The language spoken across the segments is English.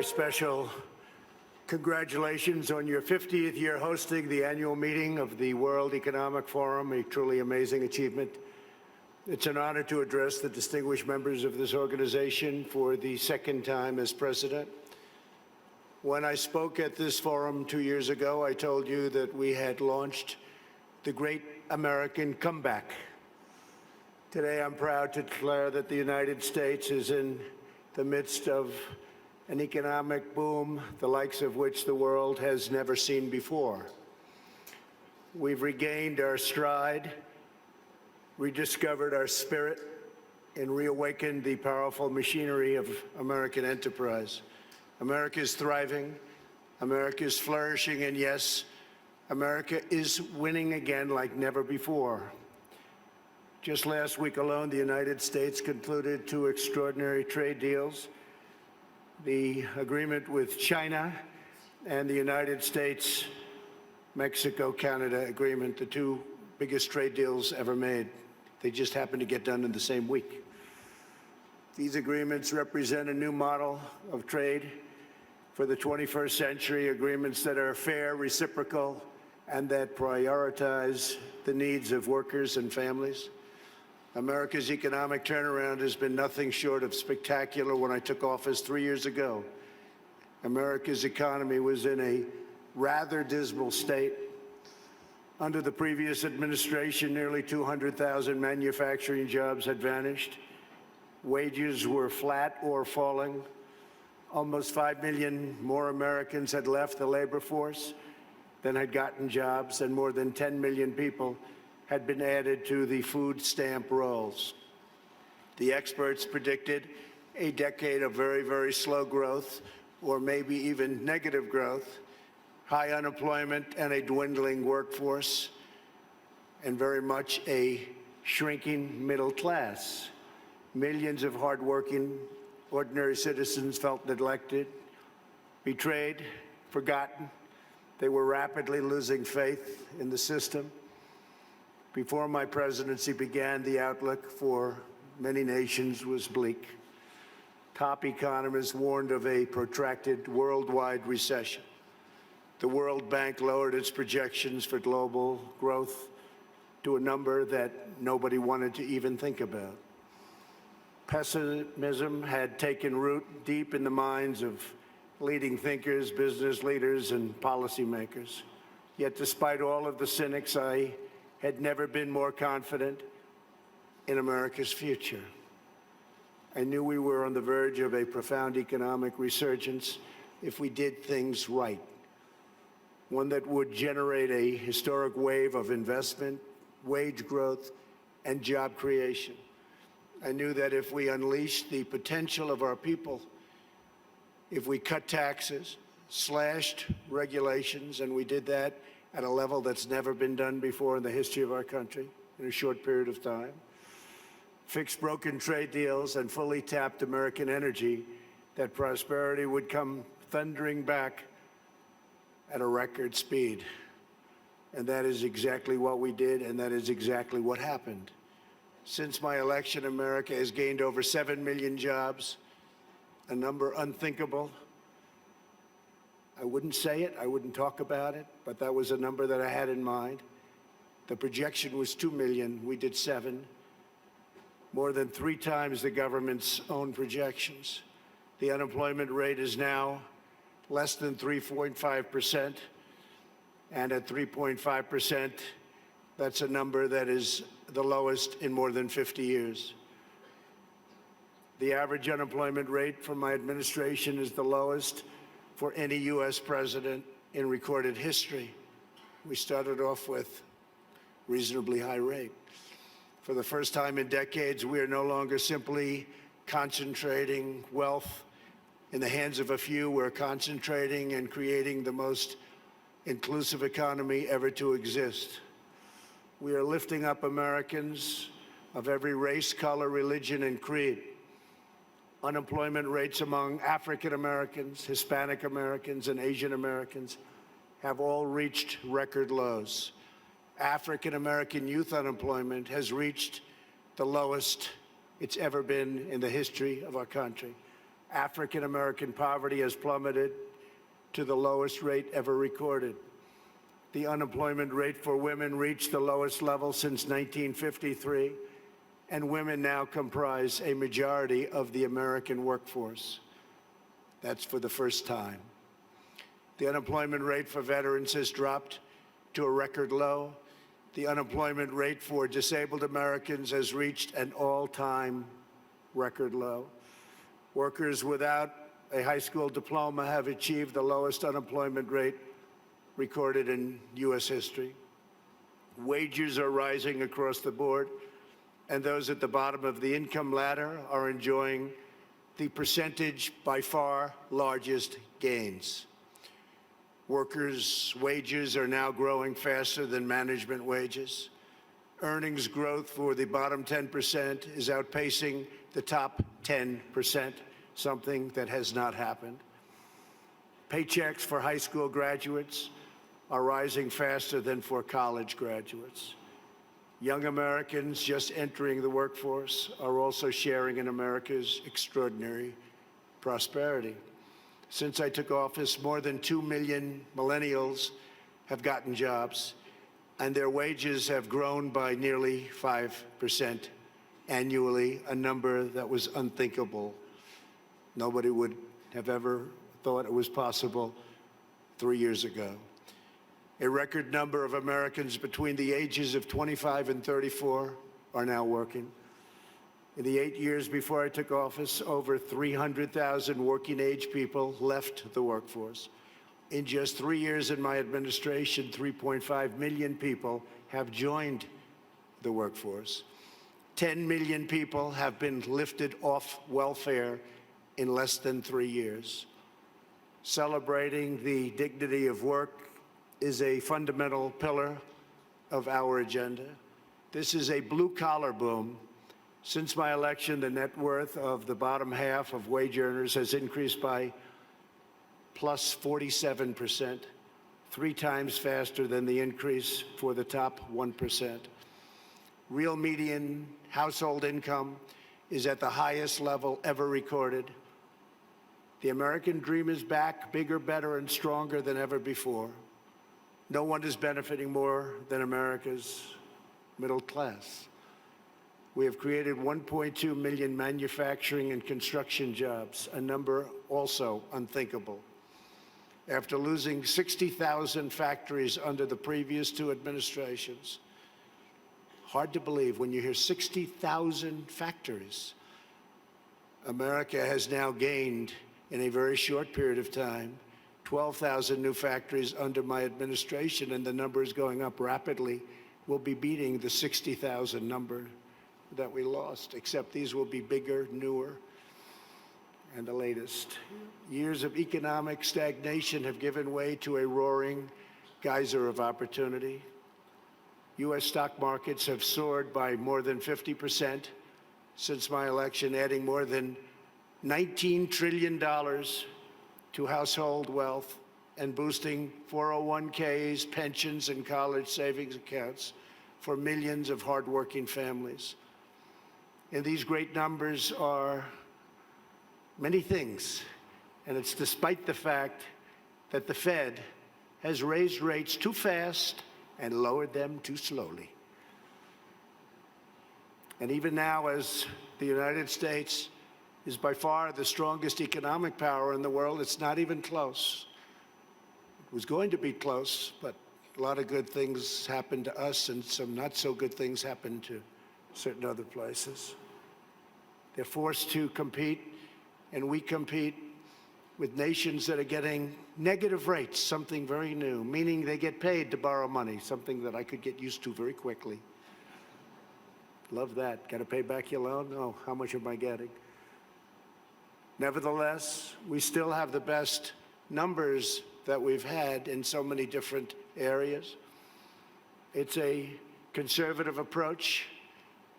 very special congratulations on your 50th year hosting the annual meeting of the World Economic Forum, a truly amazing achievement. It's an honor to address the distinguished members of this organization for the second time as president. When I spoke at this forum 2 years ago, I told you that we had launched the great American comeback. Today, I'm proud to declare that the United States is in the midst of an economic boom, the likes of which the world has never seen before. We've regained our stride, rediscovered our spirit, and reawakened the powerful machinery of American enterprise. America is thriving, America is flourishing, and yes, America is winning again like never before. Just last week alone, the United States concluded 2 extraordinary trade deals, the agreement with China and the United States, Mexico-Canada agreement, the 2 biggest trade deals ever made. They just happened to get done in the same week. These agreements represent a new model of trade for the 21st century, agreements that are fair, reciprocal, and that prioritize the needs of workers and families. America's economic turnaround has been nothing short of spectacular. When I took office 3 years ago, America's economy was in a rather dismal state. Under the previous administration, nearly 200,000 manufacturing jobs had vanished. Wages were flat or falling. Almost 5 million more Americans had left the labor force than had gotten jobs, and more than 10 million people had been added to the food stamp rolls. The experts predicted a decade of very, very slow growth, or maybe even negative growth, high unemployment and a dwindling workforce, and very much a shrinking middle class. Millions of hardworking, ordinary citizens felt neglected, betrayed, forgotten. They were rapidly losing faith in the system. Before my presidency began, the outlook for many nations was bleak. Top economists warned of a protracted worldwide recession. The World Bank lowered its projections for global growth to a number that nobody wanted to even think about. Pessimism had taken root deep in the minds of leading thinkers, business leaders, and policymakers. Yet despite all of the cynics, I had never been more confident in America's future. I knew we were on the verge of a profound economic resurgence if we did things right, one that would generate a historic wave of investment, wage growth, and job creation. I knew that if we unleashed the potential of our people, if we cut taxes, slashed regulations, and we did that at a level that's never been done before in the history of our country in a short period of time, fixed broken trade deals, and fully tapped American energy, that prosperity would come thundering back at a record speed. And that is exactly what we did, and that is exactly what happened. Since my election, America has gained over 7 million jobs, a number unthinkable. I wouldn't say it, I wouldn't talk about it, but that was a number that I had in mind. The projection was 2 million, we did 7, more than 3 times the government's own projections. The unemployment rate is now less than 3.5%, and at 3.5%, that's a number that is the lowest in more than 50 years. The average unemployment rate for my administration is the lowest for any U.S. president in recorded history. We started off with a reasonably high rate. For the first time in decades, we are no longer simply concentrating wealth in the hands of a few. We're concentrating and creating the most inclusive economy ever to exist. We are lifting up Americans of every race, color, religion, and creed. Unemployment rates among African Americans, Hispanic Americans, and Asian Americans have all reached record lows. African American youth unemployment has reached the lowest it's ever been in the history of our country. African American poverty has plummeted to the lowest rate ever recorded. The unemployment rate for women reached the lowest level since 1953, and women now comprise a majority of the American workforce. That's for the first time. The unemployment rate for veterans has dropped to a record low. The unemployment rate for disabled Americans has reached an all-time record low. Workers without a high school diploma have achieved the lowest unemployment rate recorded in U.S. history. Wages are rising across the board, and those at the bottom of the income ladder are enjoying the percentage by far largest gains. Workers' wages are now growing faster than management wages. Earnings growth for the bottom 10% is outpacing the top 10%, something that has not happened. Paychecks for high school graduates are rising faster than for college graduates. Young Americans just entering the workforce are also sharing in America's extraordinary prosperity. Since I took office, more than 2 million millennials have gotten jobs, and their wages have grown by nearly 5% annually, a number that was unthinkable. Nobody would have ever thought it was possible 3 years ago. A record number of Americans between the ages of 25 and 34 are now working. In the 8 years before I took office, over 300,000 working-age people left the workforce. In just 3 years in my administration, 3.5 million people have joined the workforce. 10 million people have been lifted off welfare in less than 3 years. Celebrating the dignity of work is a fundamental pillar of our agenda. This is a blue-collar boom. Since my election, the net worth of the bottom half of wage earners has increased by plus 47%, 3 times faster than the increase for the top 1%. Real median household income is at the highest level ever recorded. The American dream is back, bigger, better, and stronger than ever before. No one is benefiting more than America's middle class. We have created 1.2 million manufacturing and construction jobs, a number also unthinkable. After losing 60,000 factories under the previous 2 administrations, hard to believe when you hear 60,000 factories. America has now gained, in a very short period of time, 12,000 new factories under my administration, and the number is going up rapidly. We'll be beating the 60,000 number that we lost, except these will be bigger, newer, and the latest. Years of economic stagnation have given way to a roaring geyser of opportunity. U.S. stock markets have soared by more than 50% since my election, adding more than $19 trillion to household wealth and boosting 401ks, pensions, and college savings accounts for millions of hardworking families. And these great numbers are many things, and it's despite the fact that the Fed has raised rates too fast and lowered them too slowly. And even now, as the United States is by far the strongest economic power in the world, it's not even close. It was going to be close, but a lot of good things happened to us and some not so good things happened to certain other places. They're forced to compete, and we compete with nations that are getting negative rates, something very new, meaning they get paid to borrow money, something that I could get used to very quickly. Love that. Got to pay back your loan? Oh, how much am I getting? Nevertheless, we still have the best numbers that we've had in so many different areas. It's a conservative approach,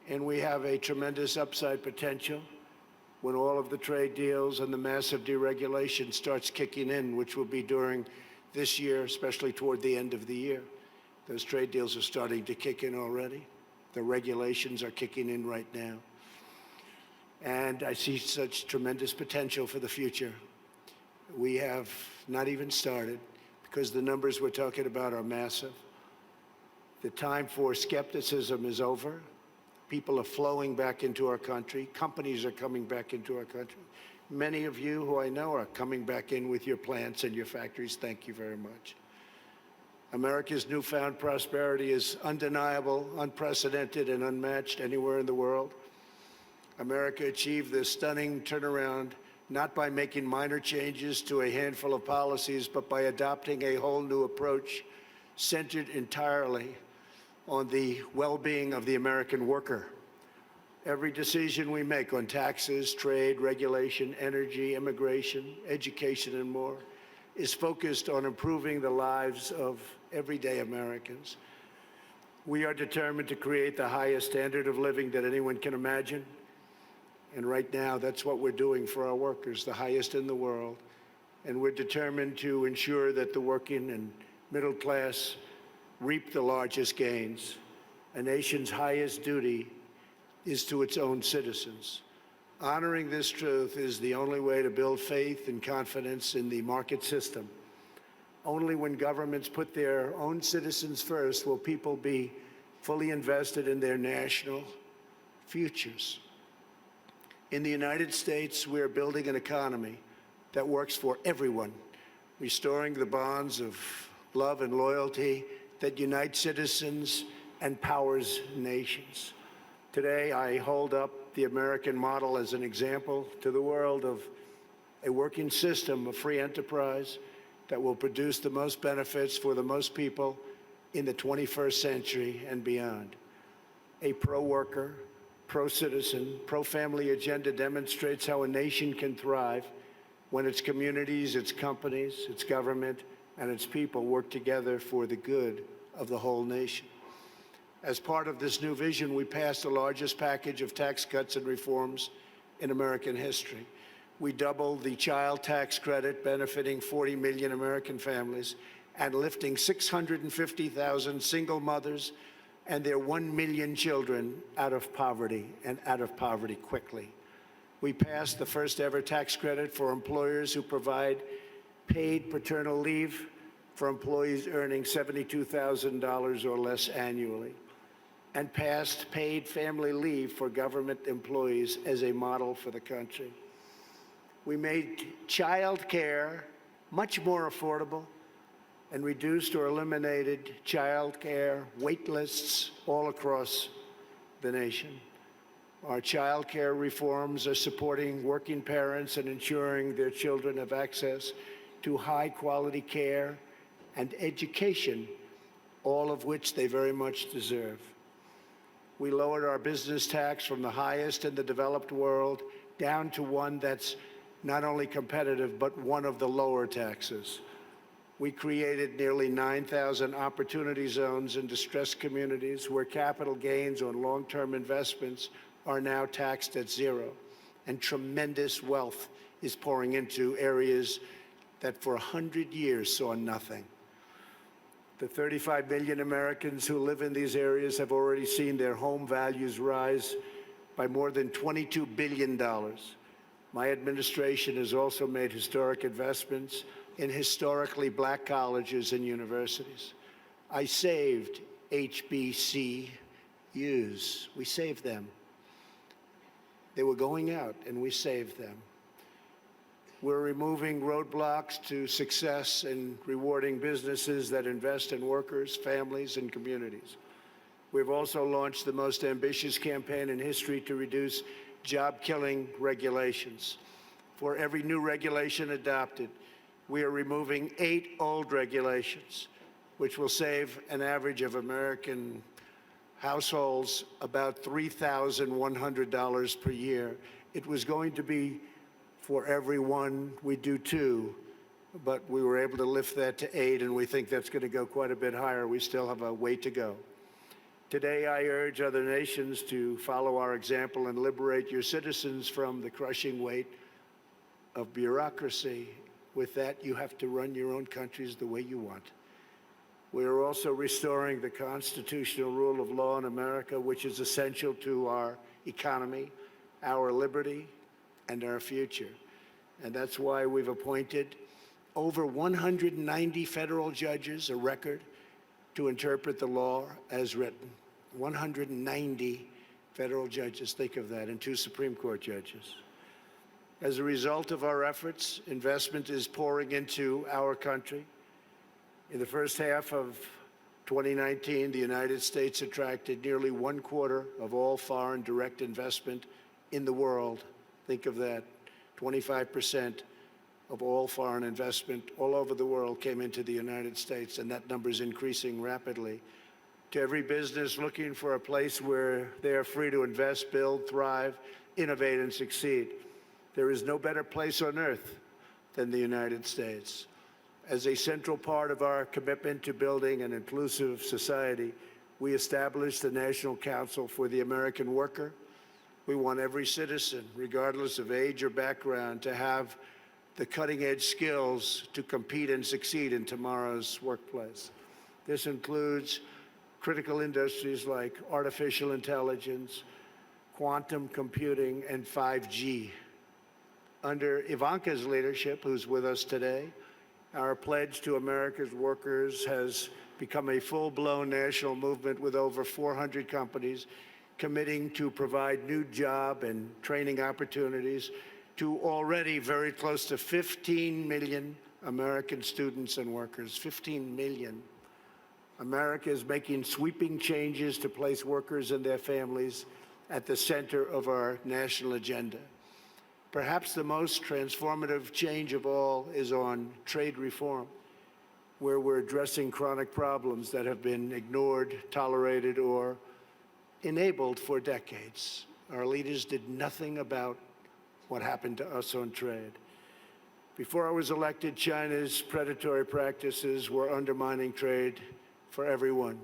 and we have a tremendous upside potential when all of the trade deals and the massive deregulation starts kicking in, which will be during this year, especially toward the end of the year. Those trade deals are starting to kick in already. The regulations are kicking in right now. and I see such tremendous potential for the future. We have not even started because the numbers we're talking about are massive. The time for skepticism is over. People are flowing back into our country. Companies are coming back into our country. Many of you who I know are coming back in with your plants and your factories. Thank you very much. America's newfound prosperity is undeniable, unprecedented, and unmatched anywhere in the world. America achieved this stunning turnaround not by making minor changes to a handful of policies, but by adopting a whole new approach centered entirely on the well-being of the American worker. Every decision we make on taxes, trade, regulation, energy, immigration, education, and more is focused on improving the lives of everyday Americans. We are determined to create the highest standard of living that anyone can imagine. And right now, that's what we're doing for our workers, the highest in the world. And we're determined to ensure that the working and middle class reap the largest gains. A nation's highest duty is to its own citizens. Honoring this truth is the only way to build faith and confidence in the market system. Only when governments put their own citizens first will people be fully invested in their national futures. In the United States, we are building an economy that works for everyone, restoring the bonds of love and loyalty that unite citizens and powers nations. Today, I hold up the American model as an example to the world of a working system of free enterprise that will produce the most benefits for the most people in the 21st century and beyond. A pro-worker, pro-citizen, pro-family agenda demonstrates how a nation can thrive when its communities, its companies, its government, and its people work together for the good of the whole nation. As part of this new vision, we passed the largest package of tax cuts and reforms in American history. We doubled the child tax credit, benefiting 40 million American families, and lifting 650,000 single mothers and their 1 million children out of poverty, and out of poverty quickly. We passed the first ever tax credit for employers who provide paid paternal leave for employees earning $72,000 or less annually, and passed paid family leave for government employees as a model for the country. We made child care much more affordable and reduced or eliminated child care wait lists all across the nation. Our child care reforms are supporting working parents and ensuring their children have access to high-quality care and education, all of which they very much deserve. We lowered our business tax from the highest in the developed world down to one that's not only competitive, but one of the lower taxes. We created nearly 9,000 opportunity zones in distressed communities where capital gains on long-term investments are now taxed at zero, and tremendous wealth is pouring into areas that for 100 years saw nothing. The 35 million Americans who live in these areas have already seen their home values rise by more than $22 billion. My administration has also made historic investments in historically black colleges and universities. I saved HBCUs. We saved them. They were going out, and we saved them. We're removing roadblocks to success and rewarding businesses that invest in workers, families, and communities. We've also launched the most ambitious campaign in history to reduce job-killing regulations. For every new regulation adopted, we are removing 8 old regulations, which will save an average of American households about $3,100 per year. It was going to be for every one, we do 2, but we were able to lift that to 8, and we think that's going to go quite a bit higher. We still have a way to go. Today, I urge other nations to follow our example and liberate your citizens from the crushing weight of bureaucracy. With that, you have to run your own countries the way you want. We are also restoring the constitutional rule of law in America, which is essential to our economy, our liberty, and our future. And that's why we've appointed over 190 federal judges, a record, to interpret the law as written. 190 federal judges, think of that, and 2 Supreme Court judges. As a result of our efforts, investment is pouring into our country. In the first half of 2019, the United States attracted nearly 1/4 of all foreign direct investment in the world. Think of that. 25% of all foreign investment all over the world came into the United States, and that number is increasing rapidly. To every business looking for a place where they are free to invest, build, thrive, innovate, and succeed, there is no better place on earth than the United States. As a central part of our commitment to building an inclusive society, we established the National Council for the American Worker. We want every citizen, regardless of age or background, to have the cutting-edge skills to compete and succeed in tomorrow's workplace. This includes critical industries like artificial intelligence, quantum computing, and 5G. Under Ivanka's leadership, who's with us today, our pledge to America's workers has become a full-blown national movement with over 400 companies committing to provide new job and training opportunities to already very close to 15 million American students and workers. 15 million. America is making sweeping changes to place workers and their families at the center of our national agenda. Perhaps the most transformative change of all is on trade reform, where we're addressing chronic problems that have been ignored, tolerated, or enabled for decades. Our leaders did nothing about what happened to us on trade. Before I was elected, China's predatory practices were undermining trade for everyone.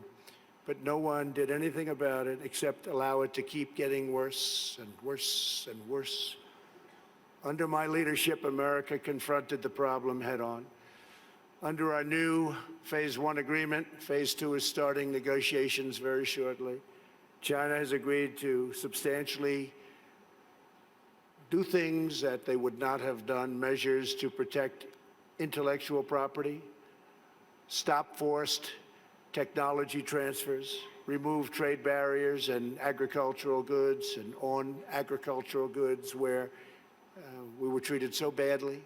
But no one did anything about it except allow it to keep getting worse and worse and worse. Under my leadership, America confronted the problem head-on. Under our new Phase 1 agreement, Phase 2 is starting negotiations very shortly. China has agreed to substantially do things that they would not have done, measures to protect intellectual property, stop forced technology transfers, remove trade barriers and agricultural goods and on agricultural goods where we were treated so badly,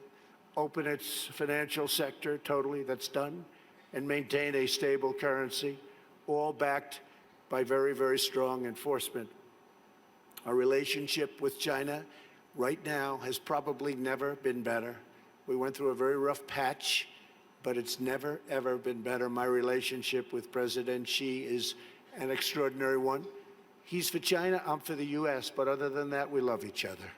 open its financial sector totally, that's done, and maintain a stable currency, all backed by very, very strong enforcement. Our relationship with China right now has probably never been better. We went through a very rough patch, but it's never, ever been better. My relationship with President Xi is an extraordinary one. He's for China, I'm for the U.S., but other than that, we love each other.